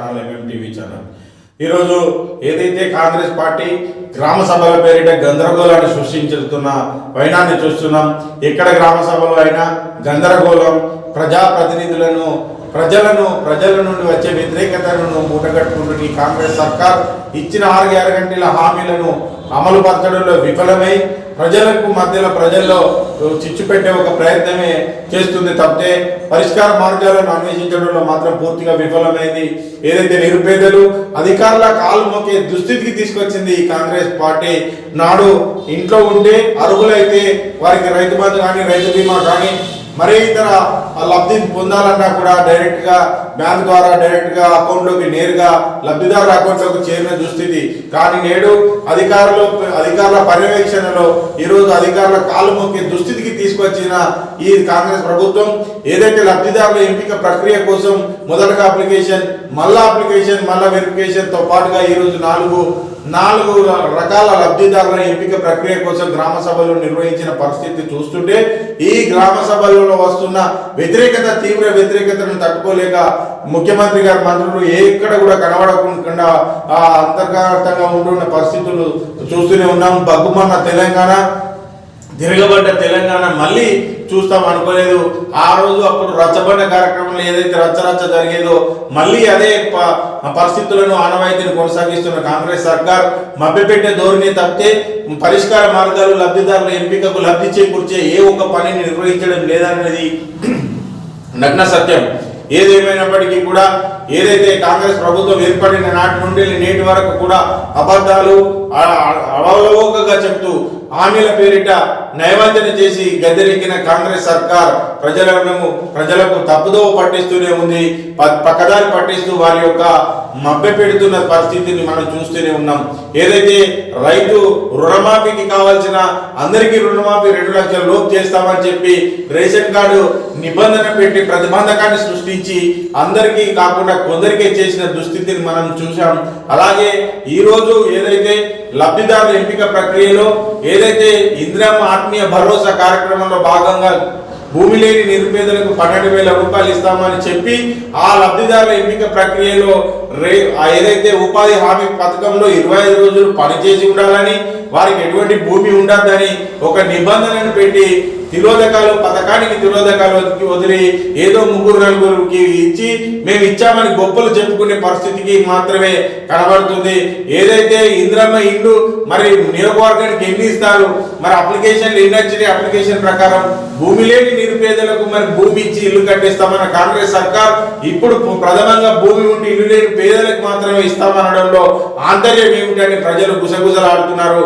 ఎంఎంటీవీ channel ఈరోజు ఏదైతే Congress party గ్రామ సభల పేరిట గందరగోళాన్ని సృష్టించుతున్న వైనాన్ని చూస్తున్నాం. ఎక్కడ గ్రామ సభలో అయినా గందరగోళం, ప్రజాప్రతినిధులను ప్రజల నుండి వచ్చే వ్యతిరేకతను మూటగట్టుకుంటూ ఈ కాంగ్రెస్ సర్కార్ ఇచ్చిన 6 గ్యారంటీల హామీలను అమలు పరచడంలో విఫలమై ప్రజల్లో చిచ్చు పెట్టే ఒక ప్రయత్నమే చేస్తుంది తప్పితే పరిష్కార మార్గాలను అన్వేషించడంలో మాత్రం పూర్తిగా విఫలమైంది. ఏదైతే నిరుపేదలు అధికారుల కాలు మొక్కే దుస్థితికి తీసుకొచ్చింది ఈ కాంగ్రెస్ పార్టీ. నాడు ఇంట్లో ఉంటే అర్హులైతే వారికి రైతు బంధు కానీ రైతు బీమా కానీ మరే ఇతర లబ్ధి పొందాలన్నా కూడా డైరెక్ట్గా బ్యాంక్ ద్వారా డైరెక్ట్గా అకౌంట్లోకి నేరుగా లబ్ధిదారు అకౌంట్లోకి చేరిన దుస్థితి. కానీ నేడు అధికారుల పర్యవేక్షణలో ఈరోజు అధికారుల కాలు మొక్కే దుస్థితికి తీసుకొచ్చిన ఈ కాంగ్రెస్ ప్రభుత్వం ఏదైతే లబ్ధిదారుల ఎంపిక ప్రక్రియ కోసం మొదటగా అప్లికేషన్, మళ్ళా వెరిఫికేషన్తో పాటుగా ఈరోజు నాలుగు రకాల లబ్ధిదారుల ఎంపిక ప్రక్రియ కోసం గ్రామ సభలు నిర్వహించిన పరిస్థితి చూస్తుంటే ఈ గ్రామ సభలలో వస్తున్న తీవ్ర వ్యతిరేకతను తట్టుకోలేక ముఖ్యమంత్రి గారి మంత్రులు ఎక్కడ కూడా కనబడకుండా అంతర్గతంగా ఉంటున్న పరిస్థితులు చూస్తూనే ఉన్నాం. బగ్గుమన్న తెలంగాణ, తిరగబడ్డ తెలంగాణ మళ్ళీ చూస్తాం అనుకోలేదు. ఆ రోజు అప్పుడు రచ్చబండ కార్యక్రమంలో ఏదైతే రచ్చ జరిగేదో మళ్ళీ అదే పరిస్థితులను ఆనవాయితీని కొనసాగిస్తున్న కాంగ్రెస్ సర్కార్ మభ్యపెట్టే ధోరణి తప్పితే పరిష్కార మార్గాలు, లబ్ధిదారుల ఎంపికకు లబ్ధి చేకూర్చే ఏ ఒక్క పనిని నిర్వహించడం లేదనేది నగ్న సత్యం. ఏదేమైనప్పటికీ కూడా ఏదైతే కాంగ్రెస్ ప్రభుత్వం ఏర్పడిన నాటి నుండి నేటి వరకు కూడా అబద్ధాలు అవలవోకగా చెప్తూ హామీల పేరిట నయవంచన చేసి గద్దెరెక్కిన కాంగ్రెస్ సర్కార్ ప్రజలకు తప్పుదోవ పట్టిస్తూనే ఉంది. పక్కదారి పట్టిస్తూ వారి యొక్క మభ్య పెడుతున్న పరిస్థితిని మనం చూస్తూనే ఉన్నాం. ఏదైతే రైతు రుణమాఫీకి కావాల్సిన అందరికీ రుణమాఫీ 2 లక్షల లోపు చేస్తామని చెప్పి రేషన్ కార్డు నిబంధన పెట్టి ప్రతిబంధకాన్ని సృష్టించి అందరికీ కాకుండా కొందరికే చేసిన దుస్థితిని మనం చూసాం. అలాగే ఈరోజు ఏదైతే లబ్ధిదారుల ఎంపిక ప్రక్రియలో ఏదైతే ఇందిరమ్మ ఆత్మీయ భరోసా కార్యక్రమంలో భాగంగా భూమి లేని నిరుపేదలకు 12,000 రూపాయలు ఇస్తామని చెప్పి ఆ లబ్ధిదారుల ఎంపిక ప్రక్రియలో ఏదైతే ఉపాధి హామీ పథకంలో 25 రోజులు పనిచేసి ఉండాలని, వారికి ఎటువంటి భూమి ఉండద్దని ఒక నిబంధనను పెట్టి పథకానికి తిరోధకాలు వదిలి ఏదో 3-4 ఇచ్చి మేము ఇచ్చామని గొప్పలు చెప్పుకునే పరిస్థితికి మాత్రమే కనబడుతుంది. ఏదైతే ఇందిరమ్మ ఇల్లు మరి నియోజకవర్గానికి ఎన్ని ఇస్తారు, మరి అప్లికేషన్లు ఎన్ని వచ్చినాయి, అప్లికేషన్ ప్రకారం భూమి లేని నిరుపేదలకు మరి భూమి ఇచ్చి ఇల్లు కట్టిస్తామన్న కాంగ్రెస్ సర్కార్ ఇప్పుడు ప్రథమంగా భూమి ఉండి ఇల్లు లేని పేదలకు మాత్రమే ఇస్తామనడంలో ఆంతర్యం ఏమిటని ప్రజలు గుసగుసలాడుతున్నారు.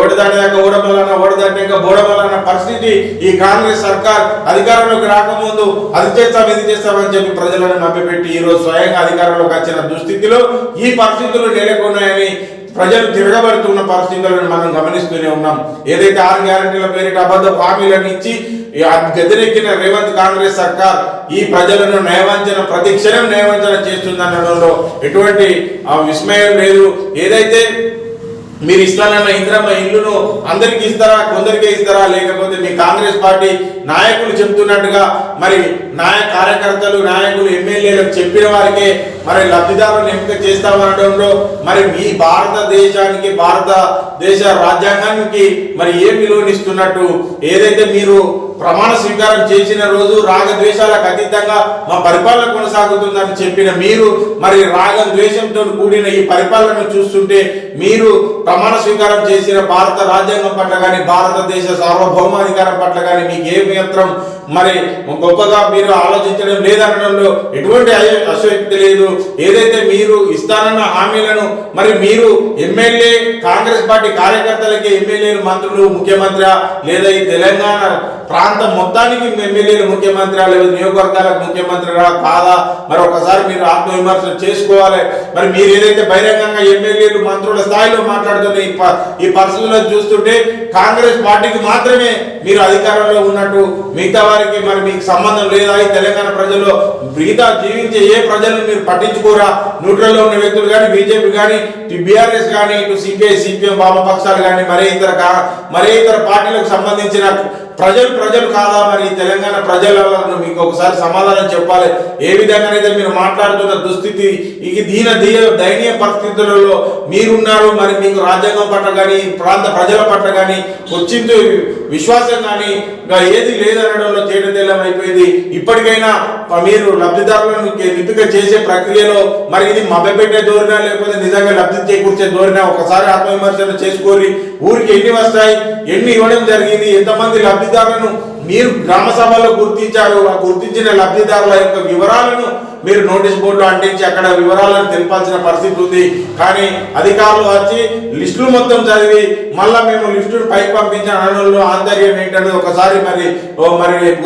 ఓడదాటాక ఓడదాటాక బోడమలన్న పరిస్థితి ఈ కాంగ్రెస్ సర్కార్ అధికారంలోకి రాకముందు అది చేస్తాం ఇది చేస్తామని చెప్పి ప్రజలను మభ్యపెట్టి ఈరోజు స్వయంగా అధికారంలోకి వచ్చిన దుస్థితిలో ఈ పరిస్థితులు నెలకొన్నాయని ప్రజలు తిరగబడుతున్న పరిస్థితులను మనం గమనిస్తూనే ఉన్నాం. ఏదైతే 6 గ్యారంటీల పేరిట అబద్ధ హామీలను ఇచ్చి గద్దెనెక్కిన రేవంత్ కాంగ్రెస్ సర్కార్ ఈ ప్రజలను ప్రతి క్షణం నయవంచన చేస్తుందనడంలో ఎటువంటి విస్మయం లేదు. ఏదైతే మీరు ఇస్తానన్న ఇందిరమ్మ ఇల్లును అందరికి ఇస్తారా, కొందరికే ఇస్తారా, లేకపోతే మీ కాంగ్రెస్ పార్టీ నాయకులు చెప్తున్నట్టుగా మరి కార్యకర్తలు, నాయకులు, ఎమ్మెల్యేలకు చెప్పిన వారికే మరి లబ్ధిదారులను ఎంపిక చేస్తామనడంలో మరి మీ భారతదేశానికి, భారతదేశ రాజ్యాంగానికి మరి ఏ విలువనిస్తున్నట్టు ఏదైతే మీరు ప్రమాణ స్వీకారం చేసిన రోజు రాగద్వేషాలకు అతీతంగా మా పరిపాలన కొనసాగుతుందని చెప్పిన మీరు మరి రాగం ద్వేషంతో కూడిన ఈ పరిపాలన చూస్తుంటే మీరు ప్రమాణ స్వీకారం చేసిన భారత రాజ్యాంగం పట్ల కానీ భారతదేశ సార్వభౌమాధికారం పట్ల కానీ మీకు ఏ మాత్రం మరి గొప్పగా మీరు ఆలోచించడం లేదనడంలో ఎటువంటి అశక్తి లేదు. ఏదైతే మీరు ఇస్తానన్న హామీలను మరి మీరు ఎమ్మెల్యే కాంగ్రెస్ పార్టీ కార్యకర్తలకి ఎమ్మెల్యేలు, మంత్రులు, ముఖ్యమంత్రి లేదా ఈ తెలంగాణ ప్రాంతం మొత్తానికి ఎమ్మెల్యేలు ముఖ్యమంత్రి లేదా నియోజకవర్గాలకు ముఖ్యమంత్రి కాదా మరి ఒకసారి మీరు ఆత్మవిమర్శ చేసుకోవాలి. మరి మీరు ఏదైతే బహిరంగంగా ఎమ్మెల్యేలు, మంత్రుల స్థాయిలో మాట్లాడుతున్న ఈ పరిస్థితులను చూస్తుంటే కాంగ్రెస్ పార్టీకి మాత్రమే మీరు అధికారంలో ఉన్నట్టు, మిగతా వారికి మరి మీకు సంబంధం లేదా? ఈ తెలంగాణ ప్రజల్లో మిగతా జీవించే ఏ ప్రజలను మీరు పట్టించుకోరా? న్యూట్రల్లో ఉన్న వ్యక్తులు కానీ, బీజేపీ కానీ, బీఆర్ఎస్ కానీ, ఇటు సిపిఐ, సిపిఎం, వామపక్షాలు కానీ మరే ఇతర పార్టీలకు సంబంధించిన ప్రజలు కాదా మరి తెలంగాణ ప్రజలను మీకు ఒకసారి సమాధానం చెప్పాలి. ఏ విధంగానైతే మీరు మాట్లాడుతున్న దుస్థితి ఈ దయనీయ పరిస్థితులలో మీరున్నారు. మరి మీకు రాజ్యాంగం పట్ల కానీ ప్రాంత ప్రజల పట్ల కానీ వచ్చింది విశ్వాసం కానీ ఏది లేదనడంలో తేటతెల్లం అయిపోయింది. ఇప్పటికైనా మీరు లబ్ధిదారులను ఎంపిక చేసే ప్రక్రియలో మరి ఇది మభ్యపెట్టే ధోరణి లేకపోతే నిజంగా లబ్ధి చేకూర్చే ధోరణి ఒకసారి ఆత్మవిమర్శన చేసుకొని ఊరికి ఎన్ని వస్తాయి, ఎన్ని ఇవ్వడం జరిగింది, ఎంతమంది లబ్ధిదారులను మీరు గ్రామ సభలో గుర్తించారు, ఆ గుర్తించిన లబ్ధిదారుల యొక్క వివరాలను మీరు నోటీస్ బోర్డులో అంటించి అక్కడ వివరాలను తెలిపాల్సిన పరిస్థితి ఉంది. కానీ అధికారులు వచ్చి లిస్టులు మొత్తం చదివి మళ్ళా మేము లిస్టును పైకి పంపించిన అనడంలో ఆంతర్యం ఏంటనేది ఒకసారి మరి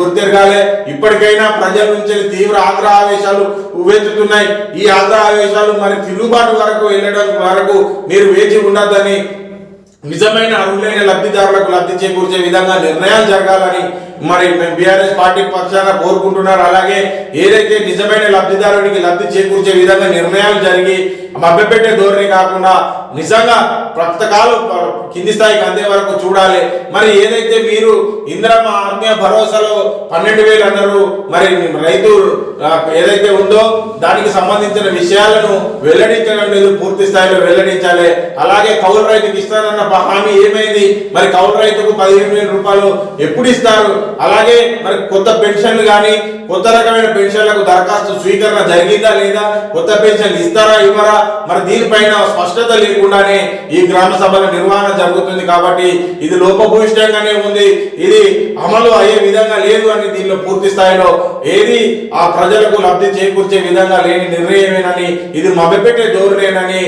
గుర్తిరగాలి. ఇప్పటికైనా ప్రజల నుంచి తీవ్ర ఆగ్రహావేశాలు ఉవ్వెత్తుతున్నాయి. ఈ ఆగ్రహావేశాలు మరి తిరుగుబాటు వరకు వెళ్ళడం వరకు మీరు వేచి ఉండద్దని, నిజమైన అర్హులైన లబ్ధిదారులకు లబ్ధి చేకూర్చే విధంగా నిర్ణయాలు జరగాలని మరి బీఆర్ఎస్ పార్టీ పక్షాన కోరుకుంటున్నారు. అలాగే ఏదైతే నిజమైన లబ్ధిదారునికి లబ్ధి చేకూర్చే విధంగా నిర్ణయాలు జరిగి మభ్యపెట్టే ధోరణి కాకుండా నిజంగా ప్రక్తకాలు కింది స్థాయికి అందే వరకు చూడాలి. మరి ఏదైతే మీరు ఇందిరమ్మ ఆత్మీయ భరోసాలో 12,000 అన్నారు, మరి రైతు ఏదైతే ఉందో దానికి సంబంధించిన విషయాలను వెల్లడించడం లేదు, పూర్తి స్థాయిలో వెల్లడించాలి. అలాగే కౌలు రైతుకు ఇస్తానన్న హామీ ఏమైంది? మరి కౌలు రైతుకు 15,000 రూపాయలు ఎప్పుడు ఇస్తారు? అలాగే మరి కొత్త పెన్షన్లు కానీ కొత్త రకమైన పెన్షన్లకు దరఖాస్తు స్వీకరణ జరిగిందా లేదా? కొత్త పెన్షన్లు ఇస్తారా ఇవ్వరా? మరి దీనిపైన స్పష్టత లేకుండానే ఈ గ్రామ సభల నిర్వహణ జరుగుతుంది. కాబట్టి ఇది లోపభూయిష్టంగానే ఉంది, ఇది అమలు అయ్యే విధంగా లేదు అని దీనిలో పూర్తి స్థాయిలో ఏది ఆ ప్రజలకు లబ్ధి చేకూర్చే విధంగా లేని నిర్ణయమేనని, ఇది మభ్యపెట్టే ధోరణేనని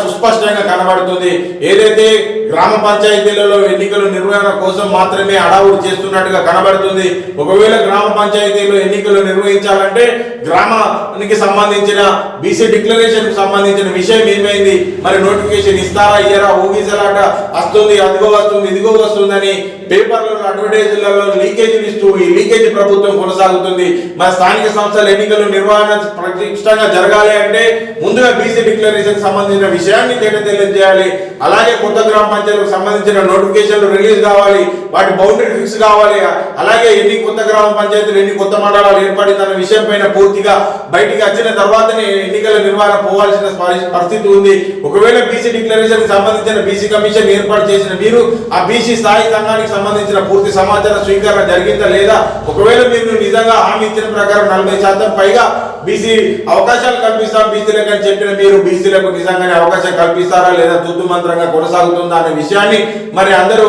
సుస్పష్టంగా కనబడుతుంది. ఏదైతే గ్రామ పంచాయతీలలో ఎన్నికల నిర్వహణ కోసం మాత్రమే అడావుడు చేస్తున్నట్టుగా కనబడుతుంది. ఒకవేళ గ్రామ పంచాయతీలో ఎన్నికలు నిర్వహించాలంటే గ్రామానికి సంబంధించిన బీసీ డిక్లరేషన్ కు సంబంధించిన విషయం ఏమైంది? మరి నోటిఫికేషన్ ఇస్తారా ఇయ్యరా? ఊగిసలాట వస్తుంది, అదిగో వస్తుంది, ఇదిగో వస్తుందని పేపర్లలో అడ్వర్టైజ్లలో లీకేజీలు ఇస్తూ ఈ లీకేజీ ప్రభుత్వం కొనసాగుతుంది. మరి స్థానిక సంస్థల ఎన్నికలు నిర్వహణ ప్రతిష్టంగా జరగాలి అంటే ముందుగా బీసీ డిక్లరేషన్ సంబంధించిన విషయాన్ని తేటతెల్లం చేయాలి. అలాగే కొత్త గ్రామ పంచాయతీలకు సంబంధించిన నోటిఫికేషన్లు రిలీజ్ కావాలి, వాటి బౌండరీ ఫిక్స్ కావాలి. అలాగే ఎన్ని కొత్త గ్రామ పంచాయతీలు ఎన్ని కొత్త మండలాలు ఏర్పడిందన్న విషయం పైన పూర్తిగా బయటికి వచ్చిన తర్వాతనే ఎన్నికల నిర్వహణ పోవాల్సిన పరిస్థితి ఉంది. ఒకవేళ బీసీ డిక్లరేషన్ సంబంధించిన బీసీ కమిషన్ ఏర్పాటు చేసిన మీరు ఆ బీసీ స్థాయి సంఘానికి సంబంధించిన పూర్తి సమాచార స్వీకరణ జరిగిందా లేదా? ఒకవేళ మీరు నిజంగా హామీ ఇచ్చిన ప్రకారం 40% పైగా బీసీ అవకాశాలు కల్పిస్తాం బీసీలకు అని చెప్పిన మీరు బీసీలకు నిజంగానే అవకాశం కల్పిస్తారా లేదా తుత్తు మంత్రంగా కొనసాగుతుందా అనే విషయాన్ని మరి అందరూ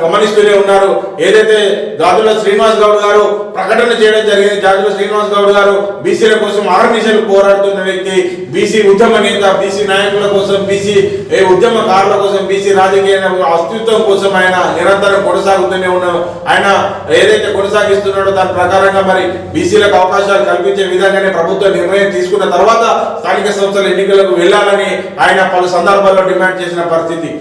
గమనిస్తూనే ఉన్నారు. ఏదైతే జాజుల శ్రీనివాస్ గౌడ్ గారు ప్రకటన చేయడం జరిగింది, జాజుల శ్రీనివాస్ గౌడ్ గారు బీసీల కోసం ఆర్నిషలు పోరాడుతున్న వ్యక్తి, బీసీ ఉద్యమ నేత, బీసీ నాయకుల కోసం, బీసీ ఉద్యమకారుల కోసం, బీసీ రాజకీయ అస్తిత్వం కోసం ఆయన నిరంతరం కొనసాగుతూనే ఉన్నారు. ఆయన ఏదైతే కొనసాగిస్తున్నాడో దాని ప్రకారంగా మరి బీసీలకు అవకాశాలు కల్పించే విధంగానే ప్రభుత్వం నిర్ణయం తీసుకున్న తర్వాత స్థానిక సంస్థల ఎన్నికలకు వెళ్లాలని ఆయన పలు సందర్భాల్లో డిమాండ్ చేసిన పరిస్థితి.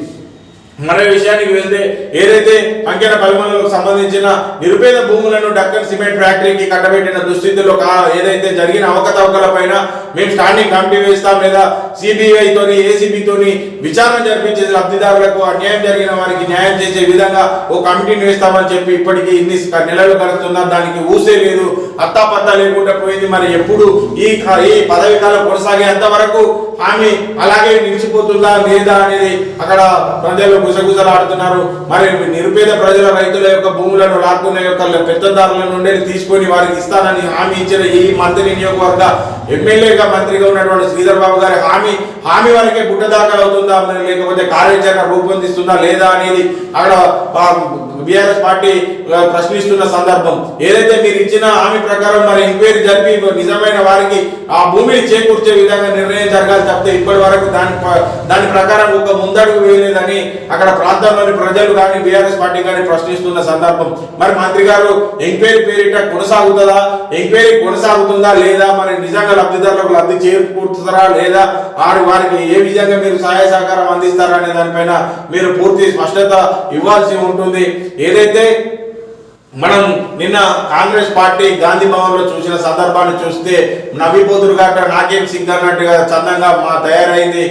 మరో విషయానికి వెళ్తే ఏదైతే అంకెన పల్మలకు సంబంధించిన నిరుపేద భూములను డక్కన్ సిమెంట్ ఫ్యాక్టరీకి కట్టబెట్టిన దుస్థితిలో ఏదైతే జరిగిన అవకతవకల పైన మేము స్టాండింగ్ కమిటీ వేస్తాం లేదా సిబిఐ తోని ఏసీబీతోని విచారణ జరిపించే లబ్ధిదారులకు అన్యాయం జరిగిన వారికి న్యాయం చేసే విధంగా ఓ కమిటీని వేస్తామని చెప్పి ఇప్పటికీ ఇన్ని నెలలు గడుస్తున్నా దానికి ఊసే లేదు, అత్తాపత్తా లేకుండా పోయింది. మరి ఎప్పుడు ఈ పదవి కాలం కొనసాగేంత వరకు హామీ అలాగే నిలిచిపోతుందా లేదా అనేది అక్కడ ప్రజలు గుసగుసలాడుతున్నారు. మరి నిరుపేద ప్రజల రైతుల యొక్క భూములను లాక్కున్న యొక్క పెద్దదారుల నుండి తీసుకొని వారికి ఇస్తానని హామీ ఇచ్చిన ఈ మంత్రి నియోజకవర్గ ఎమ్మెల్యేగా మంత్రిగా ఉన్నటువంటి శ్రీధర్ బాబు గారి హామీ వరకే గుడ్డదాఖలు అవుతుందా లేకపోతే కార్యాచరణ రూపొందిస్తుందా లేదా అనేది అక్కడ బీఆర్ఎస్ పార్టీ ప్రశ్నిస్తున్న సందర్భం. ఏదైతే మీరు ఇచ్చిన హామీ ప్రకారం మరి ఎంక్వైరీ జరిపి నిజమైన వారికి ఆ భూమిని చేకూర్చే విధంగా నిర్ణయం జరగాలి తప్పితే ఇప్పటి వరకు దాని ప్రకారం ఒక ముందడుగు వేయలేదని అక్కడ ప్రాంతంలోని ప్రజలు కానీ బీఆర్ఎస్ పార్టీ కానీ ప్రశ్నిస్తున్న సందర్భం. మరి మంత్రి గారు ఎంక్వైరీ పేరిట ఎంక్వైరీ కొనసాగుతుందా లేదా? మరి నిజంగా లబ్ధిదారులకు లబ్ధి చేకూర్చుతారా లేదా? వారికి ఏ విధంగా మీరు సహాయ సహకారం అందిస్తారా అనే దానిపైన మీరు పూర్తి స్పష్టత ఇవ్వాల్సి ఉంటుంది. ఏదైతే మనం నిన్న కాంగ్రెస్ పార్టీ గాంధీ భవన్ లో చూసిన సందర్భాన్ని చూస్తే నవ్విపోతురు గాక నాకేం సిగ్గు అన్నట్టుగా చందంగా తయారైంది.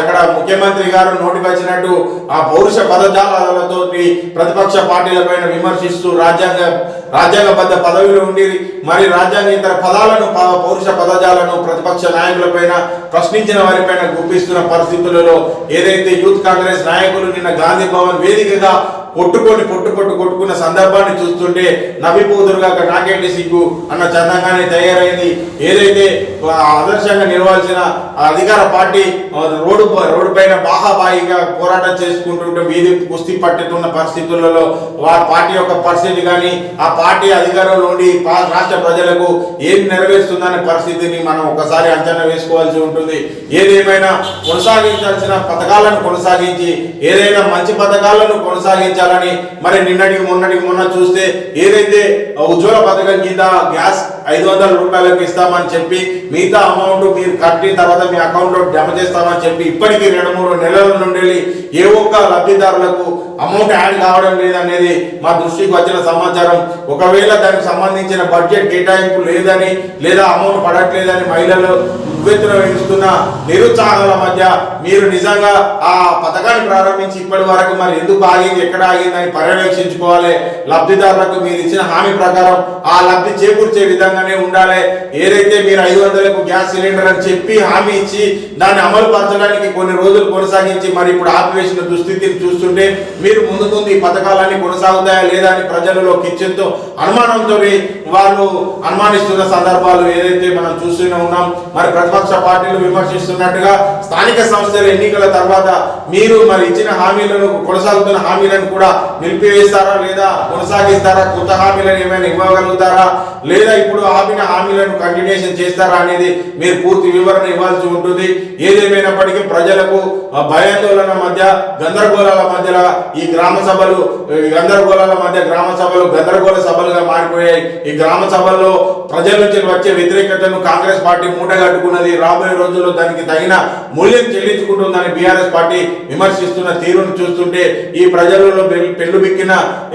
ఎక్కడ ముఖ్యమంత్రి గారు నోటికి వచ్చినట్టు ఆ పౌరుష పదజాలతో ప్రతిపక్ష పార్టీలపైన విమర్శిస్తూ రాజ్యాంగబద్ధ పదవిలో ఉండి మరి రాజ్యాంగేతర పదాలను పౌరుష పదజాలను ప్రతిపక్ష నాయకులపైన ప్రశ్నించిన వారిపైన గుప్పిస్తున్న పరిస్థితులలో ఏదైతే యూత్ కాంగ్రెస్ నాయకులు నిన్న గాంధీ భవన్ వేదికగా కొట్టుకున్న సందర్భాన్ని చూస్తుంటే నవ్విపోదురుగా నాకేంటి సిగ్గు అన్న చందంగానే తయారైంది. ఏదైతే ఆదర్శంగా నిలవాల్సిన అధికార పార్టీ రోడ్డు పైన బాహాబాయిగా పోరాటం చేసుకుంటుంటే వీధి కుస్తీ పట్టుతున్న పరిస్థితులలో వారి పార్టీ యొక్క పరిస్థితి కానీ ఆ పార్టీ అధికారంలో ఉండి రాష్ట్ర ప్రజలకు ఏం నెరవేరుస్తుందనే పరిస్థితిని మనం ఒకసారి అంచనా వేసుకోవాల్సి ఉంటుంది. ఏదేమైనా కొనసాగించాల్సిన పథకాలను కొనసాగించి ఏదైనా మంచి పథకాలను కొనసాగించాలని మరి మొన్నటికి మొన్న చూస్తే ఏదైతే ఉజ్వల పథకం కింద గ్యాస్ 500 రూపాయలకు ఇస్తామని చెప్పి మిగతా అమౌంట్ మీరు కట్టిన తర్వాత మీ అకౌంట్ లో జమ చేస్తామని చెప్పి ఇప్పటికీ 2-3 నెలల నుండి ఏ ఒక్క లబ్ధిదారులకు అమౌంట్ యాడ్ కావడం లేదనేది మా దృష్టికి వచ్చిన సమాచారం. ఒకవేళ దానికి సంబంధించిన బడ్జెట్ కేటాయింపు లేదని లేదా అమౌంట్ పడట్లేదని మహిళలు ఉవ్వెత్తున వేస్తున్న నిరుత్సాహాల మధ్య మీరు నిజంగా ఆ పథకాన్ని ప్రారంభించి ఇప్పటి వరకు మరి ఎందుకు ఆగింది, ఎక్కడ ఆగిందని పర్యవేక్షించుకోవాలి. లబ్ధిదారులకు మీరు ఇచ్చిన హామీ ప్రకారం ఆ లబ్ధి చేకూర్చే విధంగానే ఉండాలి. ఏదైతే మీరు 500లకు గ్యాస్ సిలిండర్ అని చెప్పి హామీ ఇచ్చి దాన్ని అమలు పరచడానికి కొన్ని రోజులు కొనసాగించి మరి ఇప్పుడు ఆపివేసిన దుస్థితిని చూస్తుంటే మీరు ముందు ఈ పథకాలన్నీ కొనసాగుతాయా లేదా అని ప్రజలలో కిచెన్తో అనుమానంతో వాళ్ళు అనుమానిస్తున్న సందర్భాలు ఏదైతే మనం చూస్తూనే ఉన్నాం. మరి ప్రతిపక్ష పార్టీలు విమర్శిస్తున్నట్టుగా స్థానిక సంస్థల ఎన్నికల తర్వాత మీరు మరి ఇచ్చిన హామీలను కొనసాగుతున్న హామీలను కూడా నిలిపివేస్తారా లేదా కొనసాగిస్తారా, కొత్త హామీలను ఏమైనా ఇవ్వగలుగుతారా లేదా ఇప్పుడు ఆపిన హామీలను కంటిన్యూషన్ చేస్తారా అనేది మీరు పూర్తి వివరణ ఇవ్వాల్సి ఉంటుంది. ఏదేమైనప్పటికీ ప్రజలకు భయాందోళన మధ్య గందరగోళాల మధ్యలో ఈ గ్రామ సభలు గందరగోళ సభలుగా మారిపోయాయి. ఈ గ్రామ సభల్లో ప్రజల నుంచి వచ్చే వ్యతిరేకతను కాంగ్రెస్ పార్టీ మూటగట్టుకున్నది. రాబోయే రోజుల్లో దానికి తగిన మూల్యం చెల్లించుకుంటుందని బీఆర్ఎస్ పార్టీ విమర్శిస్తున్న తీరును చూస్తుంటే ఈ ప్రజలలో పెళ్లుబిక్కిన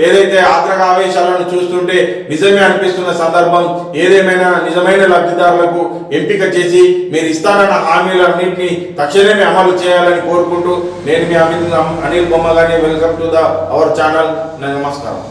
ఏదైతే ఆగ్రహ ఆవేశాలను చూస్తుంటే నిజమే అనిపిస్తున్న సందర్భం. ఏదేమైనా నిజమైన లబ్ధిదారులకు ఎంపిక చేసి మీరు ఇస్తానన్న హామీలన్నింటినీ తక్షణమే అమలు చేయాలని కోరుకుంటూ నేను మీ Anil Bommagani welcome to our channel. నమస్కారం.